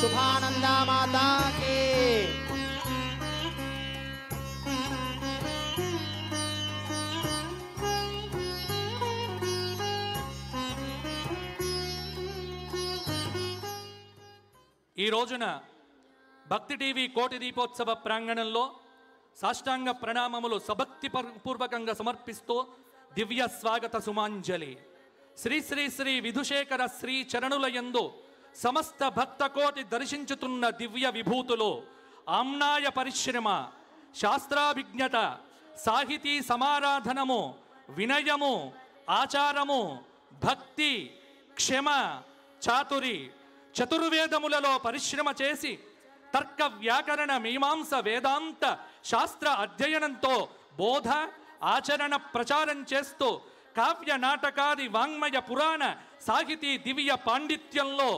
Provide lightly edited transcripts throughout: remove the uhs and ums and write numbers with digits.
శుభానంద మాతాకి. ఈ రోజున భక్తి టీవీ కోటి దీపోత్సవ ప్రాంగణంలో సాష్టాంగ ప్రణామములు సభక్తి పూర్వకంగా సమర్పిస్తూ దివ్య స్వాగత సుమాంజలి. శ్రీ శ్రీ శ్రీ విధుశేఖర శ్రీ చరణులయందు సమస్త భక్త కోటి దర్శించుతున్న దివ్య విభూతులు ఆమ్నాయ పరిశ్రమ, శాస్త్రాభిజ్ఞత, సాహితీ సమారాధనము, వినయము, ఆచారము, భక్తి, క్షమ, చాతురి, చతుర్వేదములలో పరిశ్రమ చేసి తర్క వ్యాకరణ మీమాంస వేదాంత శాస్త్ర అధ్యయనంతో బోధ ఆచరణ ప్రచారం చేస్తూ కావ్య నాటకాది వాంగ్మయ పురాణ సాహితీ దివ్య పాండిత్యంలో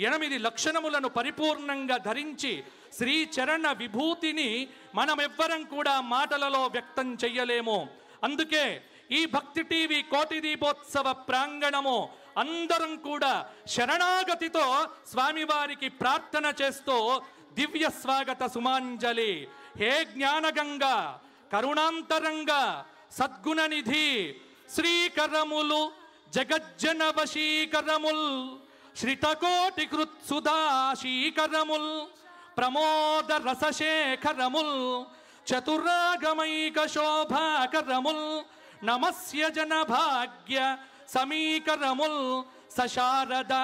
8 లక్షణములను పరిపూర్ణంగా ధరించి శ్రీచరణ విభూతిని మనమెవ్వరం కూడా మాటలలో వ్యక్తం చెయ్యలేము. అందుకే ఈ భక్తి టీవీ కోటి దీపోత్సవ ప్రాంగణము అందరం కూడా శరణాగతితో స్వామివారికి ప్రార్థన చేస్తూ దివ్య స్వాగత సుమాంజలి. హే జ్ఞానగంగా, కరుణాంతరంగా, సద్గుణనిధి, శ్రీకరములు జగజ్జన వశీకరముల్, శ్రితకోటి కృత్సుదాశీకరముల్, ప్రమోద రసశేఖరముల్, చతురాగమైక శోభాకరముల్, నమస్య జన భాగ్య సమీకరముల్, సశారద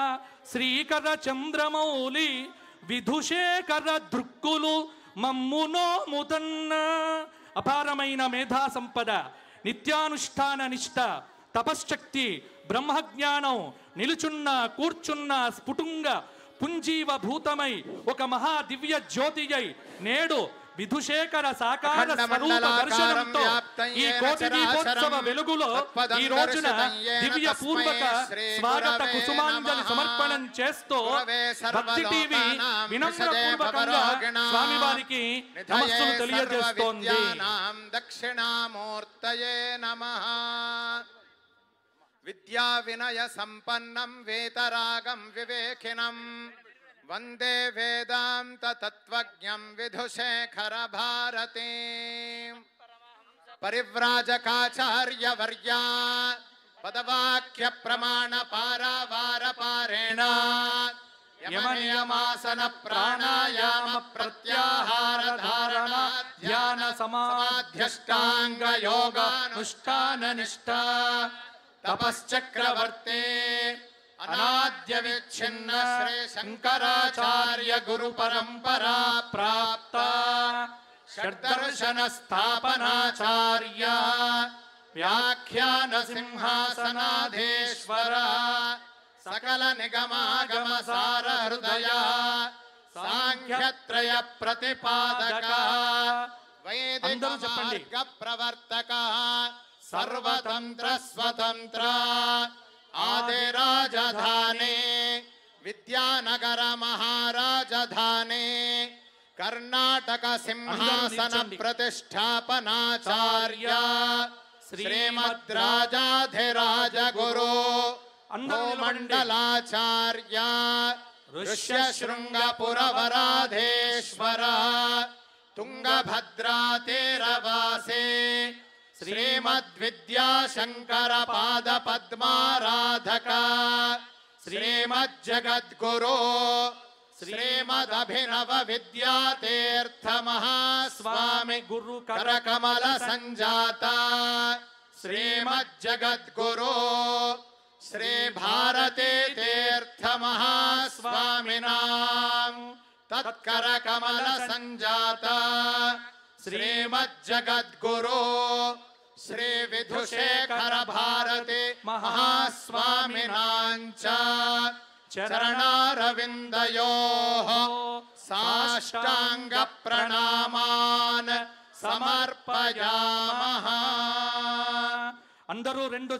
శ్రీకర చంద్రమౌళి విధుశేఖర దృక్కులు మమ్మునో ముదన్న. అపారమైన మేధా సంపద, నిత్యానుష్ఠాన నిష్ఠ, తపశ్శక్తి, బ్రహ్మజ్ఞానం నిలుచున్న కూర్చున్న స్ఫుటుంగ పుంజీవభూతమై ఒక మహా దివ్య జ్యోతి అయి నేడు విధుశేఖర సాకార స్వరూప దర్శనంతో ఈ కోటి దీపోత్సవ వెలుగులో ఈ రోజున దివ్య పూర్వక స్వాగత కుసుమాంజలి సమర్పణం చేస్తూ భక్తి టీవీ వినమ్ర పూర్వకంగా స్వామివారికి నమస్సులు తెలియజేస్తోంది. దక్షిణామూర్తయే నమః. విద్యా వినయ సంపన్నం వేతరాగం వివేకినం వందే వేదాంత తత్వజ్ఞం విధుశేఖర భారతి. పరివ్రాజకాచార్య వర్యా పదవాక్య ప్రమాణ పారావార పారేణ యమనియమాసన ప్రాణాయామ ప్రత్యాహార ధారణ ధ్యాన సమాధ్యష్టాంగ యోగానుష్ఠాన నిష్ఠా తపశ్చక్రవర్తే అనాద్య విచ్ఛిన్న శ్రీ శంకరాచార్య గురు పరంపరా ప్రాప్త షడ్దర్శన స్థాపనాచార్య వ్యాఖ్యాన సింహాసనాధీశ్వర సకల నిగమాగమ సార హృదయ సాంఖ్యత్రయ ప్రతిపాదక వైదిక మార్గ ప్రవర్తక సర్వతంత్ర స్వతంత్ర ఆదిరాజధాని విద్యానగర మహారాజధాని కర్ణాటక సింహాసన ప్రతిష్టాపనాచార్య శ్రీమద్రాజాధిరాజ గురు మండలాచార్య ఋష్యశృంగపురవరాధేశ్వర తుంగభద్రా తీరవాసే శ్రీమద్విద్యాశంకర పాద పద్మారాధక శ్రీమజ్జగద్గురు శ్రీమదభినవ విద్యాతీర్థ మహాస్వామి గురు కరకమల సంజాత శ్రీమజ్జగద్గురు శ్రీ భారతీ తీర్థ మహాస్వామినాం తత్కరకమల సంజాత శ్రీమజ్జగద్గురు శ్రీ విధుశేఖర భారతి మహాస్వామినాంచ చరణారవిందయోః సాష్టాంగ ప్రణామాన్ సమర్పయామః. అందరూ రెండు